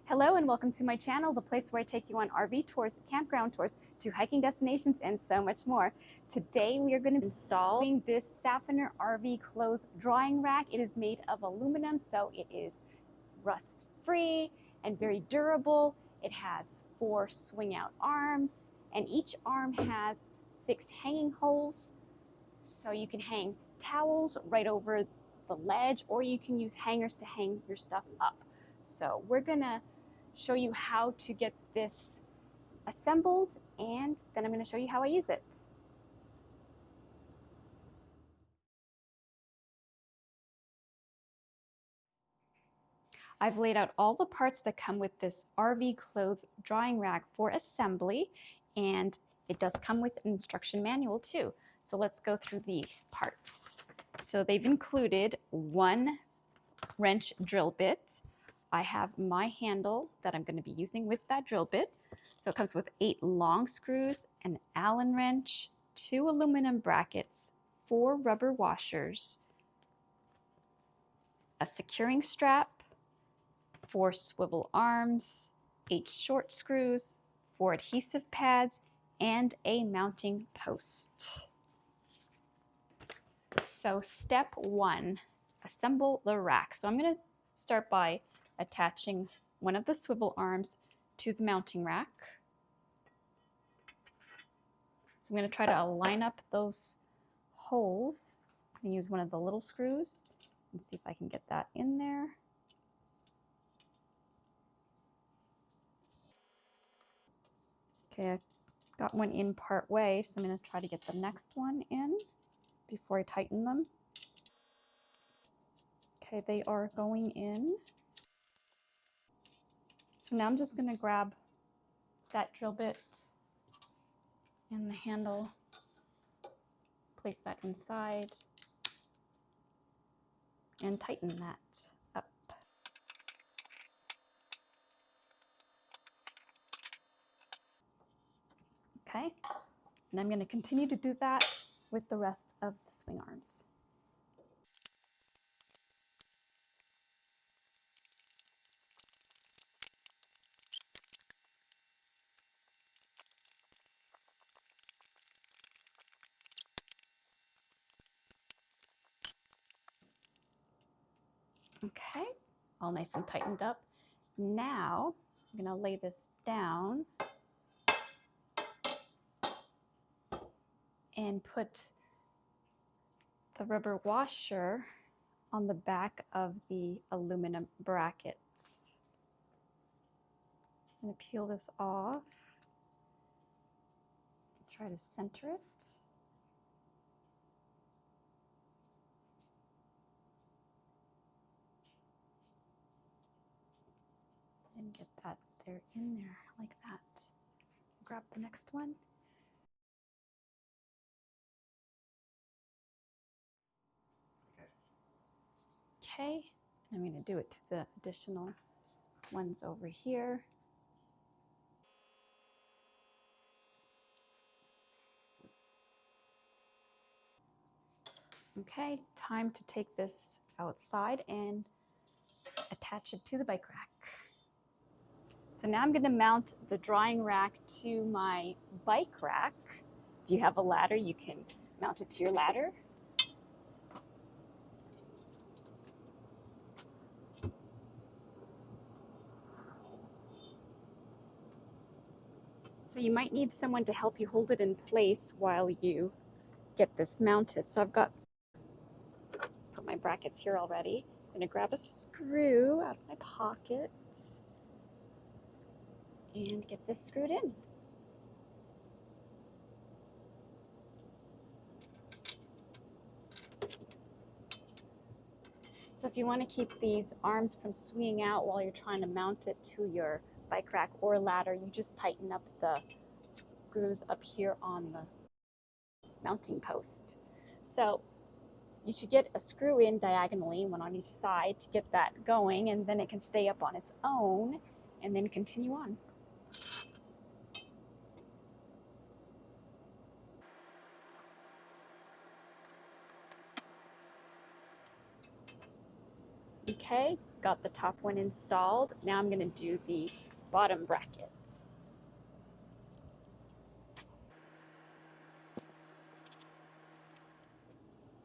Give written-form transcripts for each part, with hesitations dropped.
Hello and welcome to my channel, the place where I take you on RV tours, campground tours, to hiking destinations, and so much more. Today we are going to be installing this Safoner RV clothes drying rack. It is made of aluminum, so it is rust-free and very durable. It has 4 swing-out arms, and each arm has 6 hanging holes, so you can hang towels right over the ledge, or you can use hangers to hang your stuff up. So we're gonna show you how to get this assembled, and then I'm going to show you how I use it. I've laid out all the parts that come with this RV clothes drying rack for assembly, and it does come with an instruction manual too. So let's go through the parts. So they've included 1 wrench drill bit. I have my handle that I'm going to be using with that drill bit. So it comes with 8 long screws, an Allen wrench, 2 aluminum brackets, 4 rubber washers, a securing strap, 4 swivel arms, 8 short screws, 4 adhesive pads, and a mounting post. So step 1, assemble the rack. So I'm going to start by attaching one of the swivel arms to the mounting rack. So I'm going to try to line up those holes and use one of the little screws and see if I can get that in there. Okay, I got one in part way, so I'm going to try to get the next one in before I tighten them. Okay, they are going in. So now I'm just going to grab that drill bit and the handle, place that inside, and tighten that up. Okay, and I'm going to continue to do that with the rest of the swing arms. Okay, all nice and tightened up. Now I'm going to lay this down and put the rubber washer on the back of the aluminum brackets. I'm going to peel this off, try to center it. And get that there in there like that. Grab the next one. Okay, I'm going to do it to the additional ones over here. Okay, time to take this outside and attach it to the bike rack. So now I'm going to mount the drying rack to my bike rack. If you have a ladder, you can mount it to your ladder. So you might need someone to help you hold it in place while you get this mounted. So I've got, put my brackets here already. I'm going to grab a screw out of my pocket and get this screwed in. So if you want to keep these arms from swinging out while you're trying to mount it to your bike rack or ladder, you just tighten up the screws up here on the mounting post. So you should get a screw in diagonally, one on each side, to get that going, and then it can stay up on its own and then continue on. Okay, got the top one installed. Now I'm going to do the bottom brackets.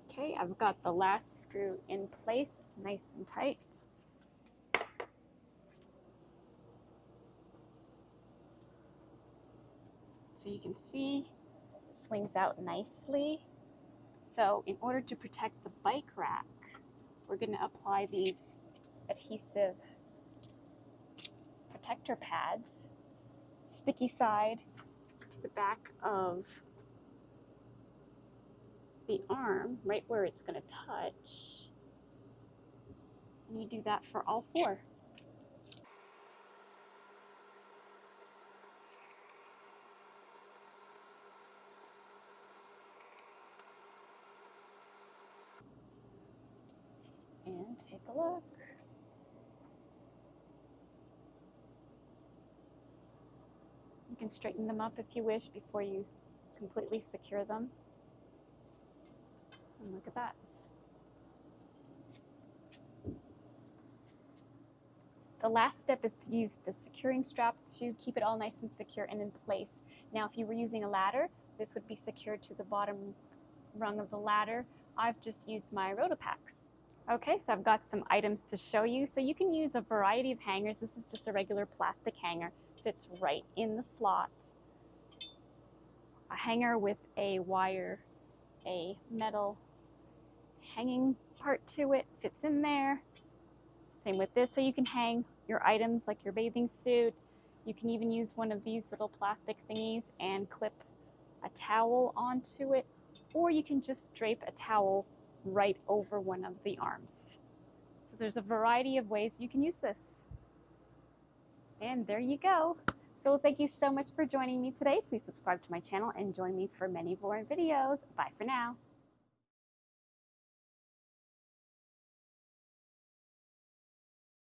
Okay, I've got the last screw in place. It's nice and tight. So you can see it swings out nicely. So in order to protect the bike rack, we're going to apply these adhesive protector pads, sticky side to the back of the arm, right where it's going to touch. And you do that for all four. And take a look. You can straighten them up if you wish before you completely secure them. And look at that. The last step is to use the securing strap to keep it all nice and secure and in place. Now, if you were using a ladder, this would be secured to the bottom rung of the ladder. I've just used my Rotopax. Okay, so I've got some items to show you. So you can use a variety of hangers. This is just a regular plastic hanger. Fits right in the slot. A hanger with a wire, a metal hanging part to it, fits in there. Same with this, so you can hang your items like your bathing suit. You can even use one of these little plastic thingies and clip a towel onto it, or you can just drape a towel right over one of the arms. So there's a variety of ways you can use this. And there you go. So thank you so much for joining me today. Please subscribe to my channel and join me for many more videos. Bye for now.